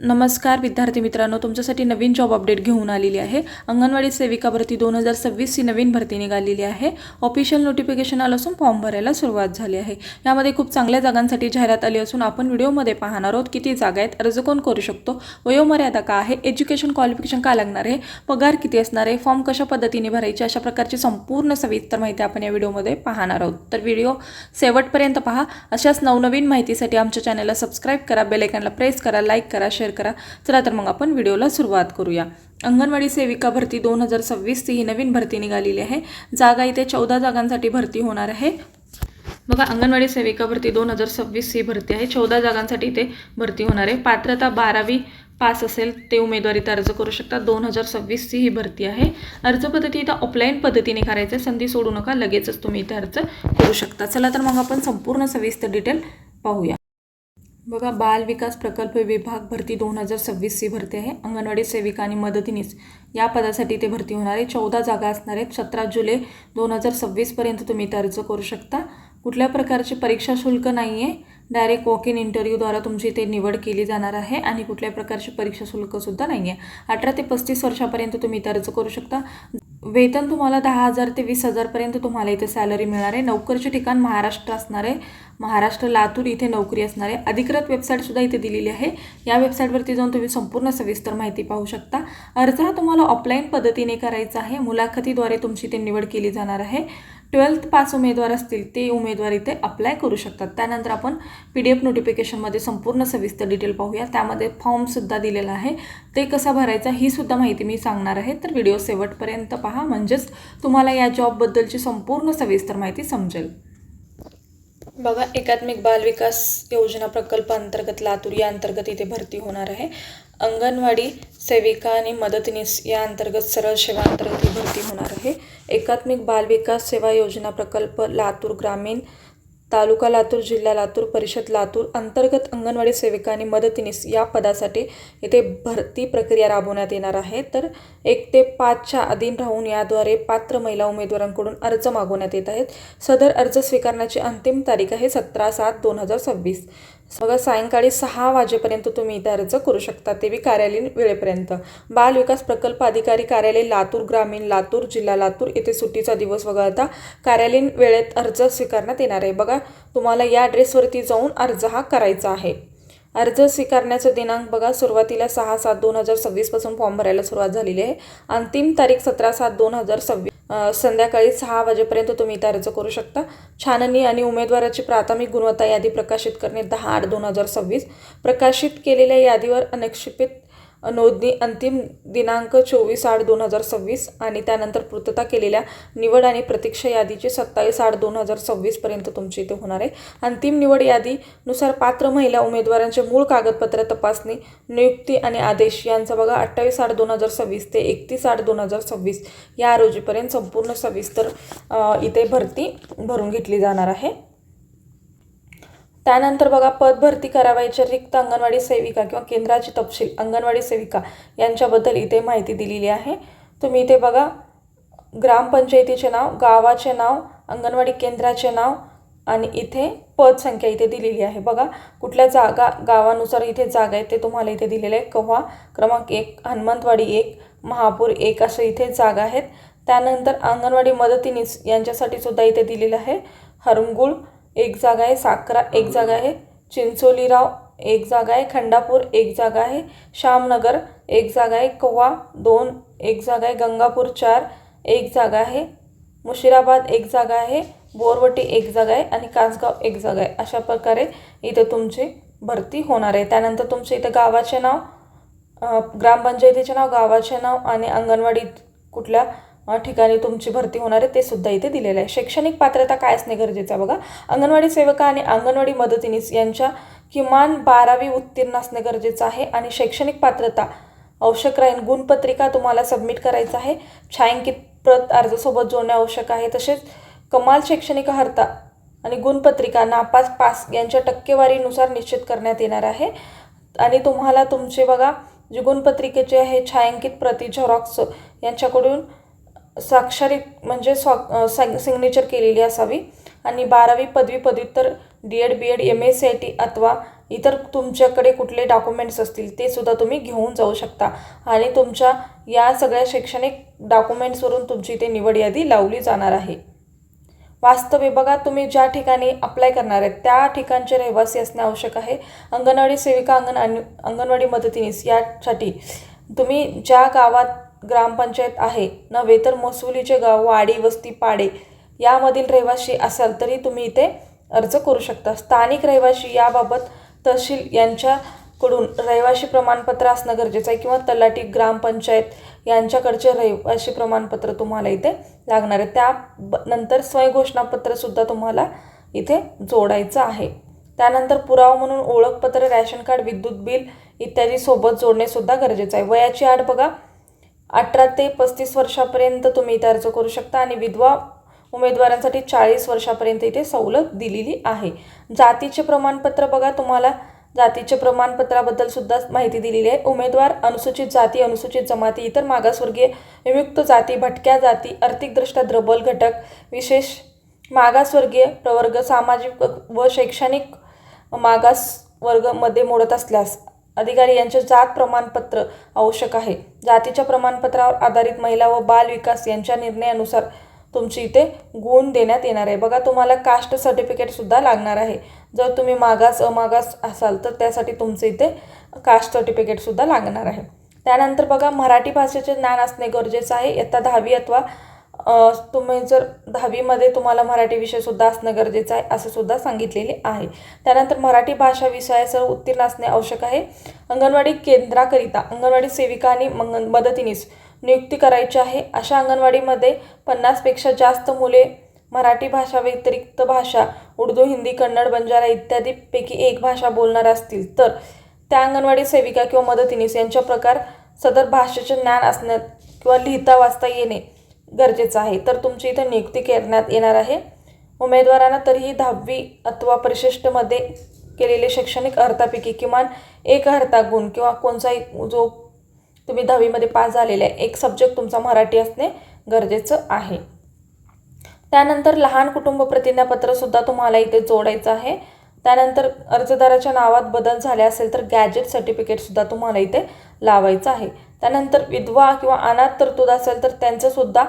नमस्कार विद्यार्थी मित्रांनो, तुमच्यासाठी नवीन जॉब अपडेट घेऊन आलेली आहे। अंगणवाडी सेविका भरती 2026 ही नवीन भरती निघालेली आहे। ऑफिशियल नोटिफिकेशन आलं असून फॉर्म भरायला सुरुवात झाली आहे। यामध्ये खूप चांगल्या जागांसाठी जाहिरात आली असून आपण व्हिडिओमध्ये पाहणार आहोत किती जागा आहेत, अर्ज कोण करू शकतो, वयोमर्यादा काय आहे, एज्युकेशन क्वालिफिकेशन काय लागणार आहे, पगार किती असणार आहे, फॉर्म कशा पद्धतीने भरायचे, अशा प्रकारची संपूर्ण सविस्तर माहिती आपण या व्हिडिओमध्ये पाहणार आहोत। तर व्हिडिओ शेवटपर्यंत पहा। अशाच नवनवीन माहितीसाठी आमच्या चॅनलला सबस्क्राइब करा, बेल आयकॉनला प्रेस करा, लाईक करा, शेअर करा। चला तर मग आपण व्हिडिओला सुरुवात करूया। अंगणवाडी सेविका भरती 2026 ही नवीन भरती निघालेली आहे। जागा इथे 14 जागांसाठी भरती होणार आहे। बघा, अंगणवाडी सेविका भरती 2026 ही भरती आहे। 14 जागांसाठी इथे भरती होणार आहे। पात्रता 12वी पास असेल ते उमेदवार इथे अर्ज करू शकतात। 2026 ही भरती आहे। अर्ज पद्धती इथे ऑफलाईन पद्धतीने करायचे, संधी सोडू नका, लगेचच तुम्ही इथे अर्ज करू शकता। चला तर मग आपण संपूर्ण सविस्तर डिटेल पाहूया। बघा, बाल विकास प्रकल्प विभाग भरती 2026 ही भरती आहे। अंगणवाडी सेविका आणि मदतनीस या पदासाठी ते भरती होणार आहे। 14 जागा असणार आहेत। 17 जुलै 2026 पर्यंत तुम्ही इथे अर्ज करू शकता। कुठल्या प्रकारची परीक्षा शुल्क नाही आहे। डायरेक्ट वॉक इन इंटरव्ह्यूद्वारा तुमची इथे निवड केली जाणार आहे आणि कुठल्या प्रकारची परीक्षा शुल्कसुद्धा नाही आहे। 18 ते 35 वर्षापर्यंत तुम्ही इथे अर्ज करू शकता। वेतन तुम्हाला 10,000 ते 20,000 पर्यंत तुम्हाला इथे सॅलरी मिळणार आहे। नोकरीचे ठिकाण महाराष्ट्र असणार आहे। महाराष्ट्र लातूर इथे नोकरी असणार आहे। अधिकृत वेबसाईटसुद्धा इथे दिलेली आहे। या वेबसाईटवरती जाऊन तुम्ही संपूर्ण सविस्तर माहिती पाहू शकता। अर्ज हा तुम्हाला ऑफलाईन पद्धतीने करायचा आहे। मुलाखतीद्वारे तुमची इथे निवड केली जाणार आहे। 12th पास उमेदवार असतील ते उमेदवार इथे अप्लाय करू शकतात। त्यानंतर आपण PDF नोटिफिकेशनमध्ये संपूर्ण सविस्तर डिटेल पाहूया। त्यामध्ये फॉर्मसुद्धा दिलेला आहे, ते कसा भरायचा ही सुद्धा माहिती मी सांगणार आहे। तर व्हिडिओ शेवटपर्यंत पहा, म्हणजेच तुम्हाला या जॉबबद्दलची संपूर्ण सविस्तर माहिती समजेल। बघा, एकात्मिक बाल विकास योजना प्रकल्प अंतर्गत लातूर या अंतर्गत इथे भरती होणार आहे। अंगणवाडी सेविका आणि मदतनीस या अंतर्गत सरळ सेवा अंतर्गत ही भरती होणार आहे। एकात्मिक बाल विकास सेवा योजना प्रकल्प लातूर ग्रामीण, तालुका लातूर, जिल्हा लातूर, परिषद लातूर अंतर्गत अंगणवाडी सेविका आणि मदतनीस या पदासाठी इथे भरती प्रक्रिया राबवण्यात येणार आहे। तर 1 ते 5च्या अधीन राहून याद्वारे पात्र महिला उमेदवारांकडून अर्ज मागवण्यात येत आहेत। सदर अर्ज स्वीकारण्याची अंतिम तारीख आहे 17/7/2026। बघा, सायंकाळी 6 वाजेपर्यंत तुम्ही इथे अर्ज करू शकता, ते बी कार्यालयीन वेळेपर्यंत। बाल विकास प्रकल्प अधिकारी कार्यालय लातूर ग्रामीण, लातूर, जिल्हा लातूर येथे सुट्टीचा दिवस वगळता कार्यालयीन वेळेत अर्ज स्वीकारण्यात येणार आहे। बघा, तुम्हाला या ॲड्रेसवरती जाऊन अर्ज हा करायचा आहे। अर्ज स्वीकारण्याचा दिनांक बघा, सुरुवातीला 6/7/2026 पासून फॉर्म भरायला सुरुवात झालेली आहे। अंतिम तारीख 17/7/2026 संध्याकाळी 6 वाजेपर्यंत तुम्ही इथे अर्ज करू शकता। छाननी आणि उमेदवाराची प्राथमिक गुणवत्ता यादी प्रकाशित करणे 10/8/2026। प्रकाशित केलेल्या यादीवर अनक्षिपित नोंदणी अंतिम दिनांक 24/8/2026 आणि त्यानंतर पूर्तता केलेल्या निवड आणि प्रतीक्षा यादीची 27/8/2026 पर्यंत तुमची इथे होणार आहे। अंतिम निवड यादीनुसार पात्र महिला उमेदवारांचे मूळ कागदपत्र तपासणी, नियुक्ती आणि आदेश यांचा बघा 28/8/2026 ते 31/8/2026 या रोजीपर्यंत संपूर्ण सविस्तर इथे भरती भरून घेतली जाणार आहे। त्यानंतर बघा, पद भरती करावयाच्या रिक्त अंगणवाडी सेविका किंवा केंद्राची तपशील अंगणवाडी सेविका यांच्याबद्दल इथे माहिती दिलेली आहे। तुम्ही इथे बघा, ग्रामपंचायतीचे नाव, गावाचे नाव, अंगणवाडी केंद्राचे नाव आणि इथे पद संख्या इथे दिलेली आहे। बघा, कुठल्या जागा गावानुसार इथे जागा आहे ते तुम्हाला इथे दिलेले आहे। कव्हा क्रमांक 1, हनुमंतवाडी 1, महापूर 1 असे इथे जागा आहेत। त्यानंतर अंगणवाडी मदतनीस यांच्यासाठी सुद्धा इथे दिलेलं आहे। हरमगुळ 1 जागा आहे, साखरा 1 जागा आहे, चिंचोलीराव 1 जागा आहे, खंडापूर 1 जागा आहे, श्यामनगर 1 जागा आहे, कव्हा 2 1 जागा आहे, गंगापूर 4 1 जागा आहे, मुशिराबाद 1 जागा आहे, बोरवटी 1 जागा आहे आणि कासगाव 1 जागा आहे। अशा प्रकारे इथे तुमची भरती होणार आहे। त्यानंतर तुमचे इथे गावाचे नाव, ग्रामपंचायतीचे नाव, गावाचे नाव आणि अंगणवाडी कुठल्या ठिकाणी तुमची भरती होणार आहे ते सुद्धा इथे दिलेलं आहे। शैक्षणिक पात्रता काय असणे गरजेचं आहे बघा, अंगणवाडी सेविका आणि अंगणवाडी मदतनीस यांच्या किमान 12वी उत्तीर्ण असणे गरजेचं आहे आणि शैक्षणिक पात्रता आवश्यक राहील। गुणपत्रिका तुम्हाला सबमिट करायचं आहे। छायांकित प्रत अर्जासोबत जोडणे आवश्यक आहे। तसेच कमाल शैक्षणिक अर्हता आणि गुणपत्रिका नापास पास यांच्या टक्केवारीनुसार निश्चित करण्यात येणार आहे। आणि तुम्हाला तुमचे बघा, जे गुणपत्रिकेचे आहे छायांकित प्रती झेरॉक्स यांच्याकडून स्वाक्षरित म्हणजे सिग्नेचर केलेली असावी आणि 12वी पदवी पदव्युत्तर DED BED MSc IT अथवा इतर तुमच्याकडे कुठले डॉक्युमेंट्स असतील ते सुद्धा तुम्ही घेऊन जाऊ शकता आणि तुमच्या या सगळ्या शैक्षणिक डॉक्युमेंट्सवरून तुमची इथे निवड यादी लावली जाणार आहे। वास्तव विभागात तुम्ही ज्या ठिकाणी अप्लाय करणार आहेत त्या ठिकाणचे रहिवासी असणे आवश्यक आहे। अंगणवाडी सेविका अंगणवाडी मदतनीस यासाठी तुम्ही ज्या गावात ग्रामपंचायत आहे नव्हे तर महसुलीचे गाव, वाडी, वस्ती, पाडे यामधील रहिवासी असाल तरी तुम्ही इथे अर्ज करू शकता। स्थानिक रहिवासी याबाबत तहसील यांच्याकडून रहिवासी प्रमाणपत्र असणं गरजेचं आहे किंवा तलाठी ग्रामपंचायत यांच्याकडचे रहिवासी प्रमाणपत्र तुम्हाला इथे लागणार आहे। त्यानंतर स्वयंघोषणापत्रसुद्धा तुम्हाला इथे जोडायचं आहे। त्यानंतर पुरावा म्हणून ओळखपत्र, रॅशन कार्ड, विद्युत बिल इत्यादी सोबत जोडणेसुद्धा गरजेचं आहे। वयाची अट बघा 18 ते 35 वर्षापर्यंत तुम्ही इथे अर्ज करू शकता आणि विधवा उमेदवारांसाठी 40 वर्षापर्यंत इथे सवलत दिलेली आहे। जातीचे प्रमाणपत्र बघा, तुम्हाला जातीचे प्रमाणपत्राबद्दल सुद्धा माहिती दिलेली आहे। उमेदवार अनुसूचित जाती, अनुसूचित जमाती, इतर मागासवर्गीय, विमुक्त जाती, भटक्या जाती, आर्थिकदृष्ट्या दुर्बल घटक, विशेष मागासवर्गीय प्रवर्ग, सामाजिक व शैक्षणिक मागासवर्गमध्ये मोडत असल्यास अधिकारी यांचे जात प्रमाणपत्र आवश्यक आहे। जातीच्या प्रमाणपत्रावर आधारित महिला व बाल विकास यांच्या निर्णयानुसार तुमची इथे गुण देण्यात येणार आहे। बघा, तुम्हाला कास्ट सर्टिफिकेटसुद्धा लागणार आहे। जर तुम्ही मागास अमागास असाल तर त्यासाठी तुमचे इथे कास्ट सर्टिफिकेटसुद्धा लागणार आहे। त्यानंतर बघा, मराठी भाषेचे ज्ञान असणे गरजेचं आहे। इयत्ता 10वी अथवा तुम्ही जर 10वीमध्ये तुम्हाला मराठी विषयसुद्धा असणं गरजेचं आहे असं सुद्धा सांगितलेले आहे। त्यानंतर मराठी भाषा विषयासह उत्तीर्ण असणे आवश्यक आहे। अंगणवाडी केंद्राकरिता अंगणवाडी सेविका आणि मदतनीस नियुक्ती करायची आहे। अशा अंगणवाडीमध्ये 50पेक्षा जास्त मुले मराठी भाषा व्यतिरिक्त भाषा उर्दू, हिंदी, कन्नड, बंजारा इत्यादीपैकी एक भाषा बोलणार असतील तर त्या अंगणवाडी सेविका किंवा मदतनीस यांच्या प्रकार सदर भाषेचे ज्ञान असणे किंवा लिहिता वाचता येणे गरजेचं आहे तर तुमची इथे नियुक्ती करण्यात येणार आहे। उमेदवारांना तरीही 10वी अथवा परिशिष्टमध्ये केलेले शैक्षणिक अर्हतापैकी किमान एक अर्हता गुण किंवा कोणताही जो तुम्ही 10वीमध्ये पास झालेले आहे एक सब्जेक्ट तुमचा मराठी असणे गरजेचं आहे। त्यानंतर लहान कुटुंब प्रतिज्ञापत्रसुद्धा तुम्हाला इथे जोडायचं आहे। त्यानंतर अर्जदाराच्या नावात बदल झाले असेल तर गॅजेट सर्टिफिकेटसुद्धा तुम्हाला इथे लावायचं आहे। त्यानंतर विधवा किंवा अनाथ तरतूद असेल तर त्यांचंसुद्धा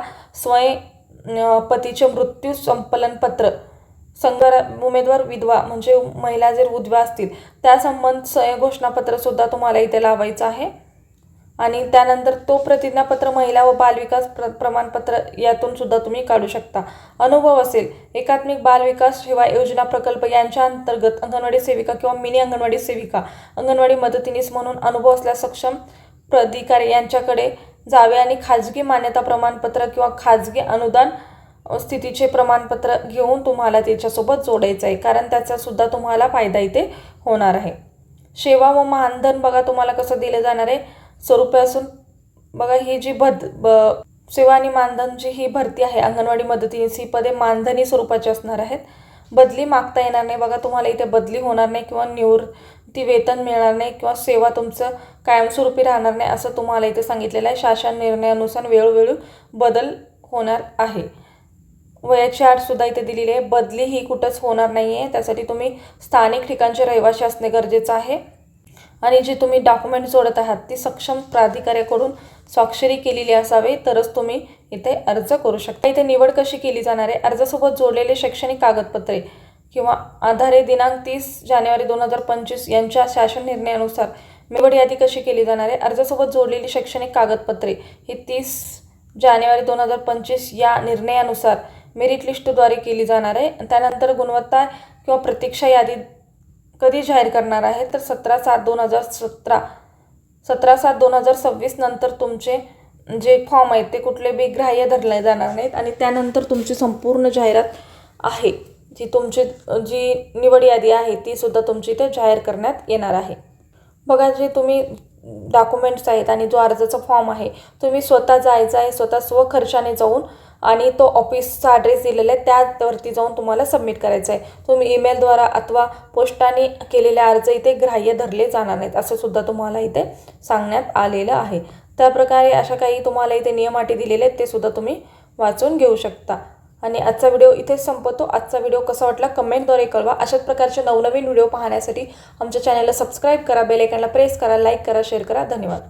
पतीचे मृत्यू संपलनपत्र, उमेदवार विधवा म्हणजे महिला जर विधवा असतील त्या संबंध स्वयंघोषणापत्रसुद्धा तुम्हाला इथे लावायचं आहे। आणि त्यानंतर तो प्रतिज्ञापत्र महिला व बालविकास प्रमाणपत्र यातून सुद्धा तुम्ही काढू शकता। अनुभव असेल एकात्मिक बालविकास सेवा योजना प्रकल्प यांच्या अंतर्गत अंगणवाडी सेविका किंवा मिनी अंगणवाडी सेविका, अंगणवाडी मदतनीस म्हणून अनुभव असल्यास सक्षम प्राधिकारी यांच्याकडे जावे आणि खाजगी मान्यता प्रमाणपत्र किंवा खाजगी अनुदान स्थितीचे प्रमाणपत्र घेऊन तुम्हाला त्याच्यासोबत जोडायचं आहे कारण त्याचा सुद्धा तुम्हाला फायदा इथे होणार आहे। सेवा व मानधन बघा तुम्हाला कसं दिले जाणार आहे स्वरूपे असून बघा ही जी सेवा आणि मानधनची ही भरती आहे अंगणवाडी मदतनीस ही पदे मानधनी स्वरूपाची असणार आहेत। बदली मागता येणार नाही बघा, तुम्हाला इथे बदली होणार नाही किंवा निवृत्ती वेतन मिळणार नाही किंवा सेवा तुमचं कायमस्वरूपी राहणार नाही असं तुम्हाला इथे सांगितलेलं आहे। शासन निर्णयानुसार वेळोवेळी बदल होणार आहे। वयाची अटसुद्धा इथे दिलेली आहे। बदली ही कुठंच होणार नाही आहे, त्यासाठी तुम्ही स्थानिक ठिकाणचे रहिवासी असणे गरजेचं आहे आणि जे तुम्ही डॉक्युमेंट जोडत आहात ती सक्षम प्राधिकाऱ्याकडून स्वाक्षरी केलेली असावे तरच तुम्ही इथे अर्ज करू शकता। इथे निवड कशी केली जाणार आहे, अर्जासोबत जोडलेले शैक्षणिक कागदपत्रे किंवा आधारे दिनांक 30 जानेवारी 2025 यांच्या शासन निर्णयानुसार निवड यादी कशी केली जाणार आहे। अर्जासोबत जोडलेली शैक्षणिक कागदपत्रे ही 30 जानेवारी 2025 या निर्णयानुसार मेरिट लिस्टद्वारे केली जाणार आहे। त्यानंतर गुणवत्ता किंवा प्रतीक्षा यादी कधी जाहीर करणार आहे तर 17/7/2026 नंतर तुमचे जे फॉर्म आहेत ते कुठले बी ग्राह्य धरले जाणार नाहीत आणि त्यानंतर तुमची संपूर्ण जाहिरात आहे जी तुमची जी निवड यादी आहे ती सुद्धा तुमची इथे जाहीर करण्यात येणार आहे। बघा, जे तुम्ही डॉक्युमेंट्स आहेत आणि जो अर्जाचा फॉर्म आहे तुम्ही स्वतः जायचं आहे, स्वतः स्वखर्चाने जाऊन आणि तो ऑफिसचा ॲड्रेस दिलेला आहे त्यावरती जाऊन तुम्हाला सबमिट करायचं आहे। तुम्ही ईमेलद्वारा अथवा पोस्टाने केलेले अर्ज इथे ग्राह्य धरले जाणार नाहीत असं सुद्धा तुम्हाला इथे सांगण्यात आलेलं आहे। त्याप्रकारे अशा काही तुम्हाला इथे नियम अटी दिलेले आहेत ते सुद्धा तुम्ही वाचून घेऊ शकता। आणि आजचा व्हिडिओ इथेच संपवतो. आजचा व्हिडिओ कसा वाटला कमेंटद्वारे कळवा. अशाच प्रकारचे नवनवीन व्हिडिओ पाहण्यासाठी आमच्या चॅनलला सबस्क्राईब करा, बेल आयकॉनला प्रेस करा, लाईक करा, शेअर करा. धन्यवाद.